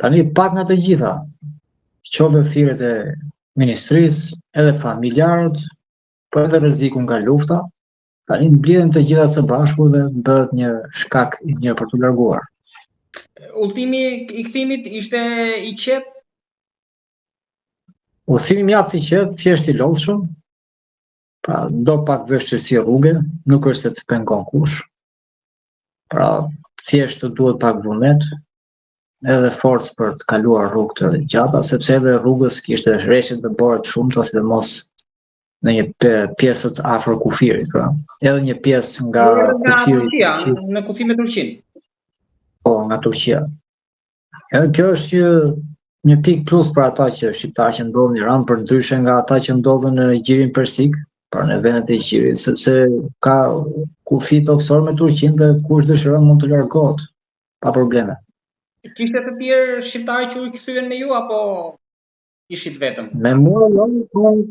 Tani pak nga të gjitha, qove thirrjet e ministrisë, edhe familjarët, po edhe rreziku nga lufta, tani mblidhen të gjitha së bashku dhe bëhet një shkak i mirë për t'u larguar. Udhëtimi i kthimit ishte i qetë? Udhëtimi mjaft i qetë, thjesht i lodhshëm, pra do pak vështirësi rruge, nuk është se të pengon kush. Pra thjesht të duhet pak vullnet, edhe forcë për të kaluar rrugë të gjata, sepse edhe rrugës kishte rreshje të bora të shumta, sidomos në një pjesët afër kufirit, pra. Edhe një pjesë nga kufiri në kufi me Turqinë. Po, nga Turqia. Edhe kjo është një pikë plus për ata shqiptarë që ndodhen në Iran, për ndryshe nga ata që ndodhen në Gjirin Persik, pra në vendet e Gjirit, sepse ka kufi toksor me Turqinë dhe kush dëshiron mund të largohet pa probleme. Kishte të tjerë shqiptarë që u kthyen me ju apo ishit vetëm? Me mua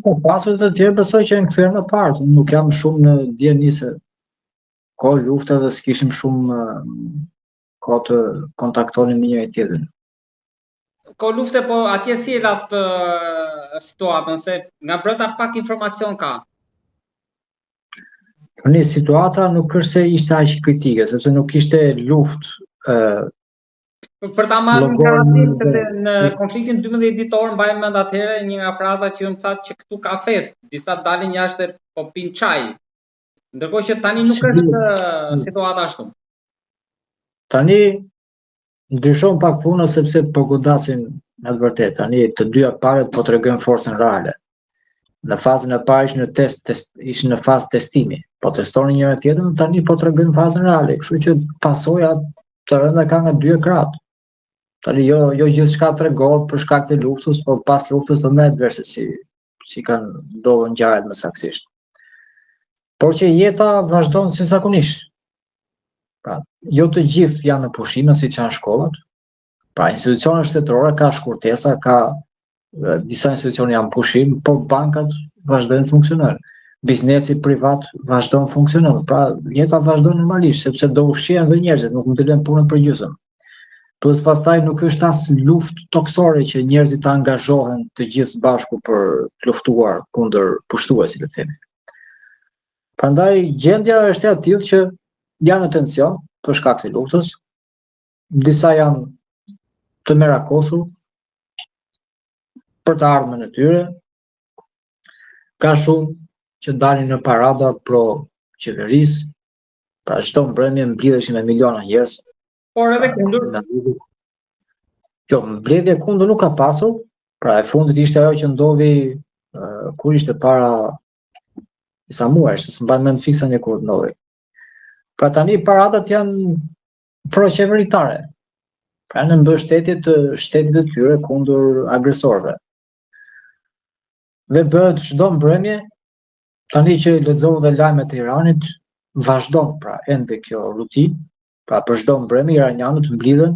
ka pasur të tjerë, besoj që janë kthyer më parë, nuk jam shumë në dieni se ka lufta dhe s'kishim shumë kohë të kontaktonin me njëri tjetrin. Ka lufte, po atje si atë situatën, se nga brenda pak informacion ka. Tani situata nuk është se ishte aq kritike, sepse nuk ishte luftë. Për ta marrë në garantim në konfliktin 12 ditor, mbaj mend atëherë një nga frazat që më thatë që këtu ka fest, disa dalin jashtë po pinë çaj. Ndërkohë që tani nuk është situata ashtu. Tani ndryshon pak puna sepse po godasin në të vërtetë. Tani të dyja palët po tregojnë forcën reale. Në fazën e parë ishin në fazë testimi, po testonin njëra tjetrën, tani po tregojnë fazën reale, kështu që pasoja të rënda ka nga dy krahat. Tani jo gjithçka tregohet për shkak të luftës, por pas luftës do merret vesh se si kanë ndodhur ngjarjet më saktësisht. Por që jeta vazhdon si zakonisht. Pra, jo të gjithë janë në pushime siç janë shkollat. Pra, institucionet shtetërore ka shkurtesa, ka disa institucione janë pushim, por bankat vazhdojnë funksionojnë. Biznesi privat vazhdon funksionon. Pra, jeta vazhdon normalisht, sepse do ushqehen dhe njerëzit, nuk mund të lënë punën përgjithësisht. Plus pastaj nuk është as luftë toksore që njerëzit të angazhohen të gjithë bashku për të luftuar kundër pushtuesit, le të themi. Prandaj gjendja është e tillë që janë në tension për shkak të luftës. Disa janë të merakosur për të ardhmen e tyre. Ka shumë që dalin në parada pro qeverisë, pra çdo mbrëmje mblidheshin me miliona njerëz. Por edhe kundër. Jo, mbledhje kundër nuk ka pasur, pra e fundit ishte ajo që ndodhi kur ishte para disa muajsh, se s'mbaj mend fiksa kur ndodhi. Pra tani paradat janë pro-qeveritare, pra në mbështetje të shtetit të tyre kundër agresorëve. Dhe bëhet çdo mbrëmje, tani që lexova dhe lajmet e Iranit, vazhdon pra ende kjo rutinë, pra për çdo mbrëmje iranianët mbledhen,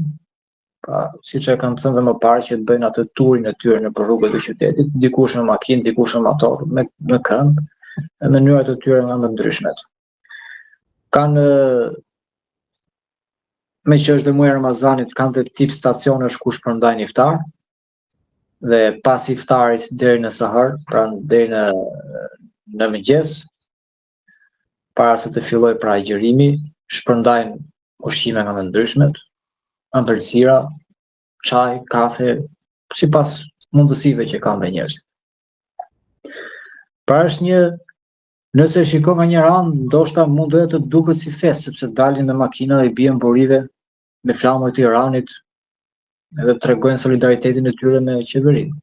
pra siç e kanë thënë më parë që bëjnë atë turin e tyre nëpër rrugët e qytetit, dikush në makinë, dikush në motor, në këmbë, në mënyra të tyre nga më ndryshmet. Kanë me që është dhe muaj Ramazanit, kanë të tip stacionesh ku shpërndajnë iftar, dhe pas iftarit deri në sahar, pra deri në mëngjes, para se të filloj pra agjërimi, shpërndajnë ushqime nga më ndryshmet, ëmbëlsira, çaj, kafe, sipas mundësive që kanë dhe njerëzit. Pra është një, nëse shikon nga një anë, ndoshta mund edhe të duket si fest, sepse dalin me makina dhe i bien burive me flamët e Iranit, edhe tregojnë solidaritetin e tyre me qeverinë.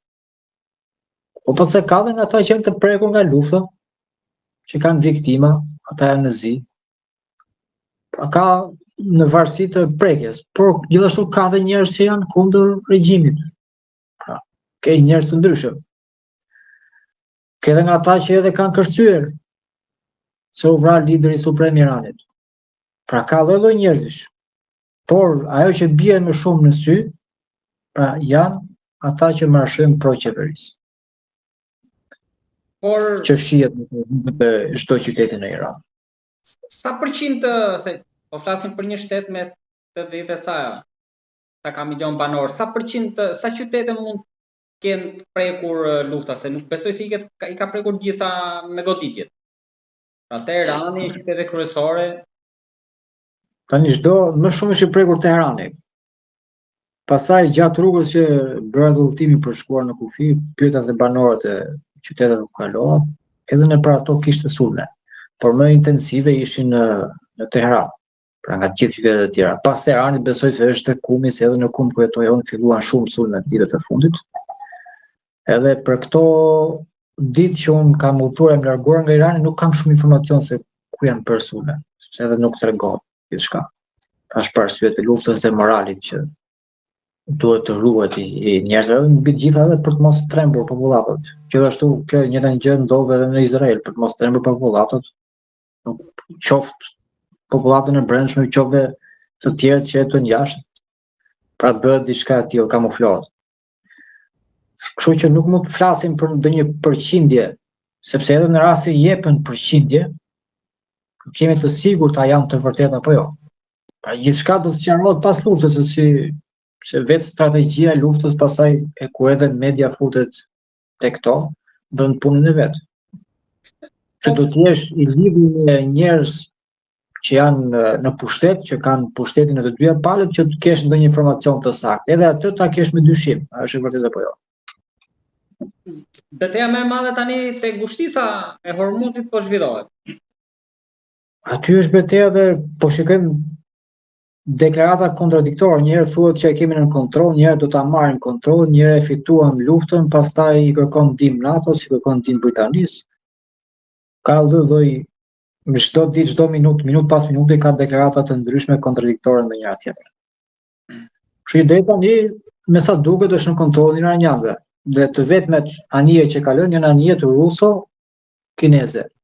Po pastaj ka dhe nga ata që janë të prekur nga lufta, që kanë viktima, ata janë në zi. Pra ka në varësi të prekjes, por gjithashtu ka dhe njerëz që janë kundër regjimit. Pra, ke njerëz të ndryshëm. Ke dhe nga ata që edhe kanë kërcyer se u vra lideri suprem i Iranit. Pra ka lloj njerëzish. Por ajo që bie më shumë në sy, pra janë ata që marshojnë pro qeverisë. Por që shihet në çdo qytetin e Iran. Sa përqind se po flasim për një shtet me 80 ca ka milion banor, sa qytete mund kenë prekur lufta, se nuk besoj se i ka prekur gjitha me goditjet. Pra Teherani, qytete kryesore. Tani më shumë është i prekur Teherani. Pastaj gjatë rrugës që bëra udhëtimin për shkuar në kufi, pyeta dhe banorët e qytetet ku kalova, edhe në pra ato kishte sulme, por më intensive ishin në Teheran, pra nga gjithë qytetet e tjera. Pas Teheranit besoj se është tek Kumi, se edhe në Kum ku jetoj unë filluan shumë sulme ditët e fundit. Edhe për këto ditë që unë kam udhëtuar e larguar nga Irani, nuk kam shumë informacion se ku janë për sulme, sepse edhe nuk tregon gjithçka. Tash për arsye të luftës dhe moralit që duhet të ruhet i njerëzve, mbi gjitha edhe për të mos trembur popullatët. Gjithashtu kjo njëjta gjë ndodh edhe në Izrael, për të mos trembur popullatët, qoftë popullatën e brendshme, qoftë të tjerët që jetojnë jashtë, pra bëhet diçka e tillë, kamuflohet. Kështu që nuk mund të flasim për ndonjë përqindje, sepse edhe në rast se jepen përqindje, nuk jemi të sigurt a janë të vërtetë apo jo. Pra gjithçka do të sqarohet pas luftës, se vetë strategjia e luftës pasaj e ku edhe media futet te këto, bën punën e vet. Që do të jesh i lidhur me njerëz që janë në pushtet, që kanë pushtetin e të dyja palët, që të kesh ndonjë informacion të saktë. Edhe atë ta kesh me dyshim, a është e vërtetë apo jo. Betejë më e madhe tani te ngushtica e Hormuzit po zhvillohet. Aty është betejë dhe po shikojmë deklarata kontradiktore, njëherë thuhet që e kemi në kontroll, njëherë do ta marrim kontroll, njëherë e fituam luftën, pastaj i kërkon ndihmë NATO-s, i kërkon ndihmë Britanisë. Ka lloj çdo ditë, çdo minutë pas minuti ka deklarata të ndryshme kontradiktore me njëra tjetrën. Kështu deri tani, me sa duket, është në kontrollin e iranjanëve. Dhe të vetmet anije që kalojnë janë anije të ruso-kineze.